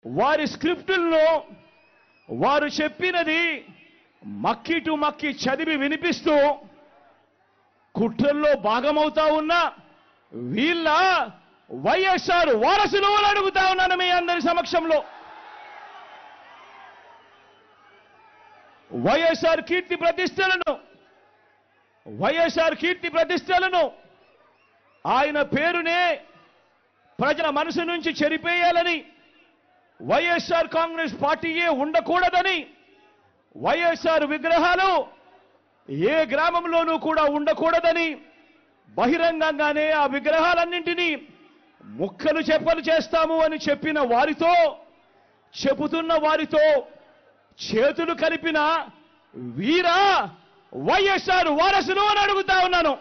వారి స్క్రిప్టుల్లో వారు చెప్పినది మక్కి టు మక్కి చదివి వినిపిస్తూ కుట్రల్లో భాగమవుతా ఉన్న వీళ్ళ వైఎస్ఆర్ వారసులు అని అడుగుతా ఉన్నాను మీ అందరి సమక్షంలో. వైఎస్ఆర్ కీర్తి ప్రతిష్టలను ఆయన పేరునే ప్రజల మనసు నుంచి చెరిపేయాలని, వైఎస్ఆర్ కాంగ్రెస్ పార్టీయే ఉండకూడదని, వైఎస్ఆర్ విగ్రహాలు ఏ గ్రామంలోనూ కూడా ఉండకూడదని బహిరంగంగానే ఆ విగ్రహాలన్నింటినీ ముక్కలు చెప్పలు చేస్తాము అని చెబుతున్న వారితో చేతులు కలిపిన వీరా వైఎస్ఆర్ వారసులు అని అడుగుతా ఉన్నాను.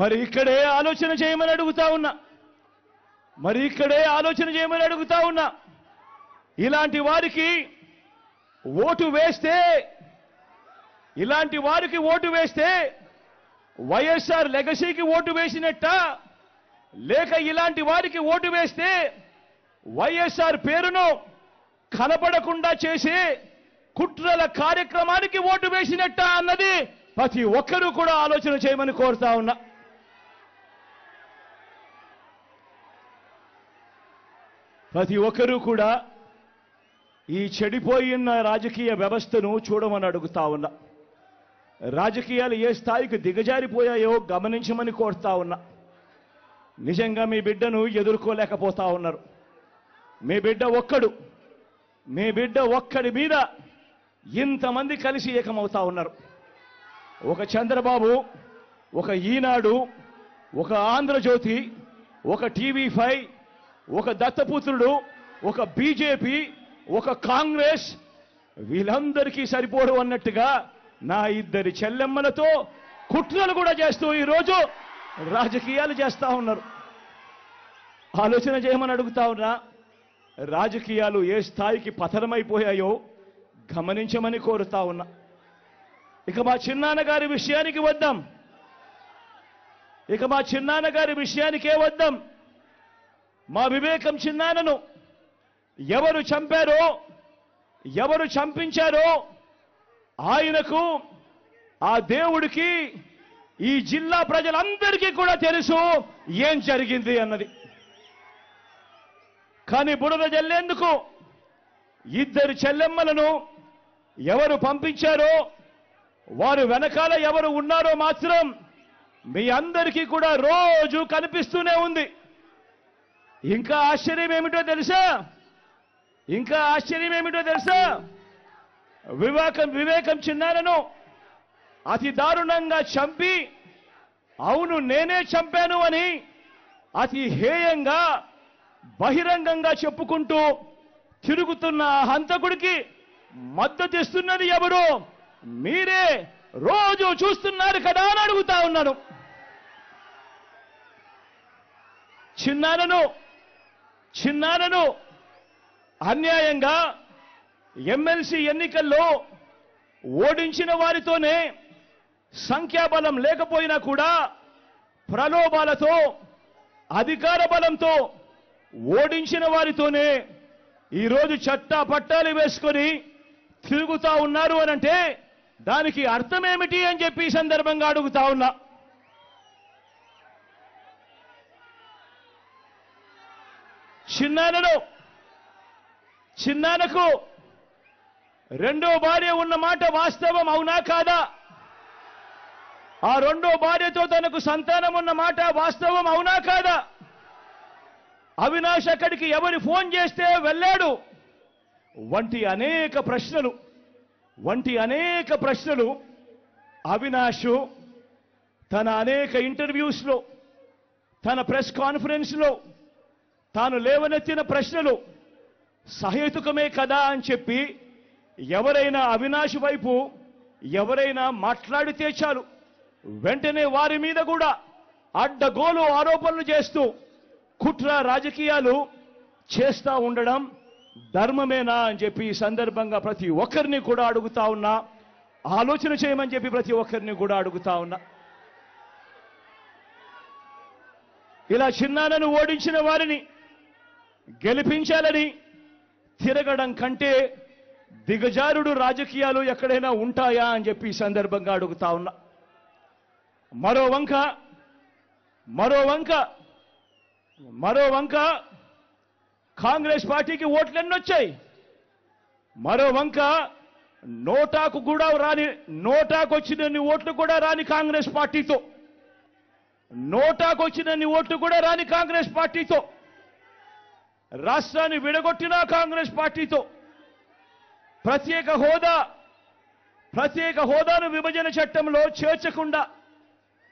మరి ఇక్కడే ఆలోచన చేయమని అడుగుతా ఉన్నా. ఇలాంటి వారికి ఓటు వేస్తే వైఎస్ఆర్ లెగసీకి ఓటు వేసినట్ట, లేక ఇలాంటి వారికి ఓటు వేస్తే వైఎస్ఆర్ పేరును కనపడకుండా చేసే కుట్రల కార్యక్రమానికి ఓటు వేసినట్ట అన్నది ప్రతి ఒక్కరూ కూడా ఆలోచన చేయమని కోరుతా ఉన్నా. ప్రతి ఒక్కరూ కూడా ఈ చెడిపోయిన రాజకీయ వ్యవస్థను చూడమని అడుగుతా ఉన్నా. రాజకీయాలు ఏ స్థాయికి దిగజారిపోయాయో గమనించమని కోరుతా ఉన్నా. నిజంగా మీ బిడ్డను ఎదుర్కోలేకపోతా ఉన్నారు. మీ బిడ్డ ఒక్కడి మీద ఇంతమంది కలిసి ఏకమవుతా ఉన్నారు. ఒక చంద్రబాబు, ఒక ఈనాడు, ఒక ఆంధ్రజ్యోతి, ఒక టీవీ5, ఒక దత్తపుత్రుడు, ఒక బీజేపీ, ఒక కాంగ్రెస్, వీళ్ళందరికీ సరిపోరు అన్నట్టుగా నా ఇద్దరి చెల్లెమ్మలతో కుట్రలు కూడా చేస్తూ ఈరోజు రాజకీయాలు చేస్తా ఉన్నారు. ఆలోచన చేయమని అడుగుతా ఉన్నా. రాజకీయాలు ఏ స్థాయికి పతనమైపోయాయో గమనించమని కోరుతా ఉన్నా. ఇక మా చిన్నాన్నగారి విషయానికే వద్దాం. మా వివేకం చిన్నాన్నను ఎవరు చంపారో, ఎవరు చంపించారో ఆయనకు, ఆ దేవుడికి, ఈ జిల్లా ప్రజలందరికీ కూడా తెలుసు ఏం జరిగింది అన్నది. కానీ బురద జల్లేందుకు ఇద్దరు చెల్లెమ్మలను ఎవరు పంపించారో, వారు వెనకాల ఎవరు ఉన్నారో మాత్రం మీ అందరికీ కూడా రోజు కనిపిస్తూనే ఉంది. ఇంకా ఆశ్చర్యం ఏమిటో తెలుసా? వివేకం చిన్నారను అతి దారుణంగా చంపి, అవును నేనే చంపాను అని అతి హేయంగా బహిరంగంగా చెప్పుకుంటూ తిరుగుతున్న హంతకుడికి మద్దతిస్తున్నది ఎవరు? మీరే రోజు చూస్తున్నారు కదా అని అడుగుతా ఉన్నాను. చిన్నారను అన్యాయంగా ఎమ్మెల్సీ ఎన్నికల్లో ఓడించిన వారితోనే, సంఖ్యాబలం లేకపోయినా కూడా ప్రలోభాలతో, అధికార బలంతో ఓడించిన వారితోనే ఈరోజు చట్టా పట్టాలు వేసుకొని తిరుగుతా ఉన్నారు అనంటే దానికి అర్థమేమిటి అని చెప్పి ఈ సందర్భంగా అడుగుతా ఉన్నా. చిన్నానకు రెండో భార్య ఉన్న మాట వాస్తవం అవునా కాదా? ఆ రెండో భార్యతో తనకు సంతానం ఉన్న మాట వాస్తవం అవునా కాదా? అవినాష్ అక్కడికి ఎవరు ఫోన్ చేస్తే వెళ్ళాడు వంటి అనేక ప్రశ్నలు అవినాష్ తన అనేక ఇంటర్వ్యూస్లో, తన ప్రెస్ కాన్ఫరెన్స్లో తాను లేవనెత్తిన ప్రశ్నలు సహేతుకమే కదా అని చెప్పి ఎవరైనా అవినాష్ వైపు ఎవరైనా మాట్లాడితే చాలు వెంటనే వారి మీద కూడా అడ్డగోలు ఆరోపణలు చేస్తూ కుట్ర రాజకీయాలు చేస్తా ఉండడం ధర్మమేనా అని చెప్పి ఈ సందర్భంగా ప్రతి ఒక్కరిని కూడా అడుగుతా ఉన్నా. ఆలోచన చేయమని చెప్పి ప్రతి ఒక్కరిని కూడా అడుగుతా ఉన్నా. ఇలా చిన్నాన్నను ఓడించిన వారిని గెలిపించాలని తిరగడం కంటే దిగజారుడు రాజకీయాలు ఎక్కడైనా ఉంటాయా అని చెప్పి ఈ సందర్భంగా అడుగుతా ఉన్నా. మరో వంక కాంగ్రెస్ పార్టీకి ఓట్లు ఎన్నొచ్చాయి. మరో వంక నోటాకు వచ్చినన్ని ఓట్లు కూడా రాని కాంగ్రెస్ పార్టీతో, నోటాకొచ్చినన్ని ఓట్లు కూడా రాని కాంగ్రెస్ పార్టీతో, రాష్ట్రాన్ని విడగొట్టిన కాంగ్రెస్ పార్టీతో, ప్రత్యేక హోదాను విభజన చట్టంలో చేర్చకుండా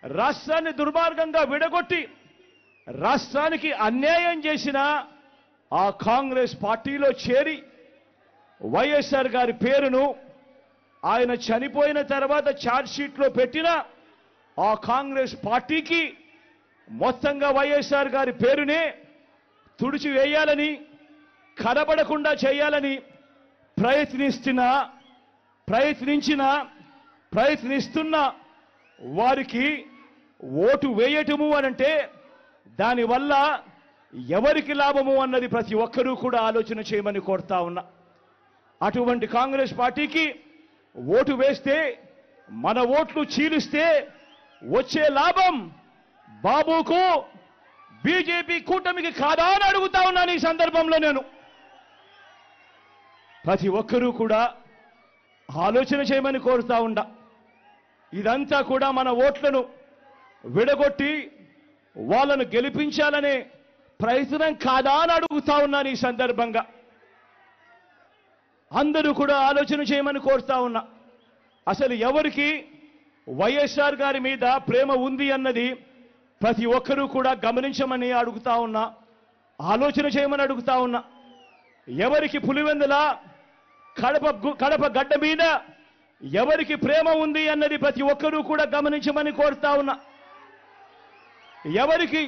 రాష్ట్రాన్ని దుర్మార్గంగా విడగొట్టి రాష్ట్రానికి అన్యాయం చేసిన ఆ కాంగ్రెస్ పార్టీలో చేరి వైఎస్ఆర్ గారి పేరును ఆయన చనిపోయిన తర్వాత ఛార్జ్షీట్లో పెట్టిన ఆ కాంగ్రెస్ పార్టీకి మొత్తంగా వైఎస్ఆర్ గారి పేరునే తుడిచివేయాలని, కనబడకుండా చేయాలని ప్రయత్నిస్తున్న వారికి ఓటు వేయటము అనంటే దానివల్ల ఎవరికి లాభము అన్నది ప్రతి ఒక్కరూ కూడా ఆలోచన చేయమని కోరుతా ఉన్నా. అటువంటి కాంగ్రెస్ పార్టీకి ఓటు వేస్తే, మన ఓట్లు చీలిస్తే వచ్చే లాభం బాబుకు, బీజేపీ కూటమికి కాదా అని అడుగుతా ఉన్నాను. ఈ సందర్భంలో నేను ప్రతి ఒక్కరూ కూడా ఆలోచన చేయమని కోరుతా ఉన్నా. ఇదంతా కూడా మన ఓట్లను విడగొట్టి వాళ్ళను గెలిపించాలనే ప్రయత్నం కాదా అని అడుగుతా ఉన్నాను. ఈ సందర్భంగా అందరూ కూడా ఆలోచన చేయమని కోరుతా ఉన్నా. అసలు ఎవరికి వైఎస్ఆర్ గారి మీద ప్రేమ ఉంది అన్నది ప్రతి ఒక్కరూ కూడా గమనించమని అడుగుతా ఉన్నా, ఆలోచన చేయమని అడుగుతా ఉన్నా. ఎవరికి పులివెందుల కడప గడ్డ మీద ఎవరికి ప్రేమ ఉంది అన్నది ప్రతి ఒక్కరూ కూడా గమనించమని కోరుతా ఉన్నా. ఎవరికి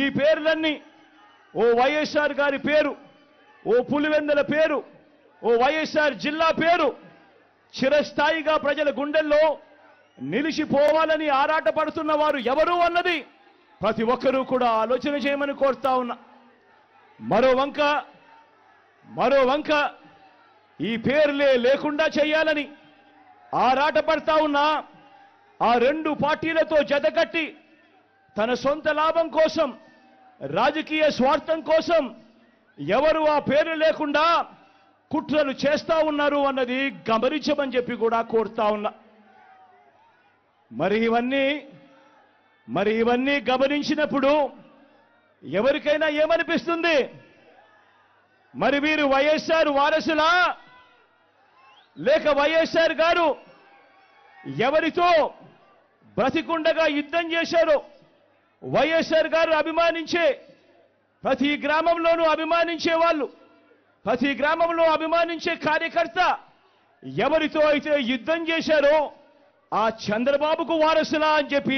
ఈ పేర్లన్నీ, ఓ వైఎస్ఆర్ గారి పేరు, ఓ పులివెందుల పేరు, ఓ వైఎస్ఆర్ జిల్లా పేరు చిరస్థాయిగా ప్రజల గుండెల్లో నిలిచిపోవాలని ఆరాటపడుతున్న వారు ఎవరు అన్నది ప్రతి ఒక్కరూ కూడా ఆలోచన చేయమని కోరుతా ఉన్నా. మరో వంక ఈ పేర్లే లేకుండా చేయాలని ఆరాటపడతా ఉన్నా ఆ రెండు పార్టీలతో జతకట్టి తన సొంత లాభం కోసం, రాజకీయ స్వార్థం కోసం ఎవరు ఆ పేరు లేకుండా కుట్రలు చేస్తా ఉన్నారు అన్నది గమనించమని చెప్పి కూడా కోరుతా ఉన్నా. మరి ఇవన్నీ గమనించినప్పుడు ఎవరికైనా ఏమనిపిస్తుంది? మరి వీరు వైఎస్ఆర్ వారసులా, లేక వైఎస్ఆర్ గారు ఎవరితో బ్రతికుండగా యుద్ధం చేశారో, వైఎస్ఆర్ గారు అభిమానించే ప్రతి గ్రామంలోనూ అభిమానించే వాళ్ళు, ప్రతి గ్రామంలో అభిమానించే కార్యకర్త ఎవరితో అయితే యుద్ధం చేశారో ఆ చంద్రబాబుకు వారసులా అని చెప్పి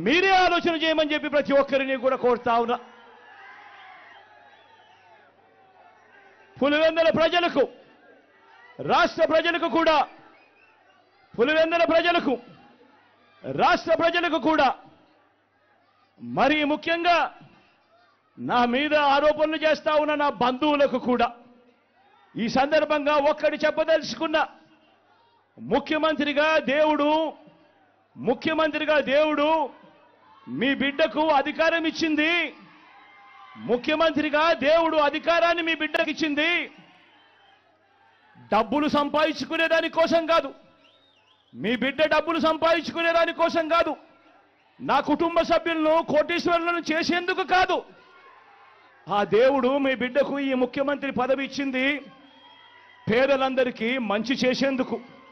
మీరే ఆలోచన చేయమని చెప్పి ప్రతి ఒక్కరిని కూడా కోరుతా ఉన్నా. పులివెందుల ప్రజలకు, రాష్ట్ర ప్రజలకు కూడా, పులివెందుల ప్రజలకు, రాష్ట్ర ప్రజలకు కూడా, మరీ ముఖ్యంగా నా మీద ఆరోపణలు చేస్తా ఉన్న నా బంధువులకు కూడా ఈ సందర్భంగా ఒక్కటి చెప్పదలుచుకున్నా. ముఖ్యమంత్రిగా దేవుడు మీ బిడ్డకు అధికారం ఇచ్చింది. ముఖ్యమంత్రిగా దేవుడు అధికారాన్ని మీ బిడ్డకి ఇచ్చింది డబ్బులు సంపాదించుకునే దాని కోసం కాదు, మీ బిడ్డ డబ్బులు సంపాదించుకునే దాని కోసం కాదు, నా కుటుంబ సభ్యులను కోటీశ్వరులను చేసేందుకు కాదు. ఆ దేవుడు మీ బిడ్డకు ఈ ముఖ్యమంత్రి పదవి ఇచ్చింది పేదలందరికీ మంచి చేసేందుకు.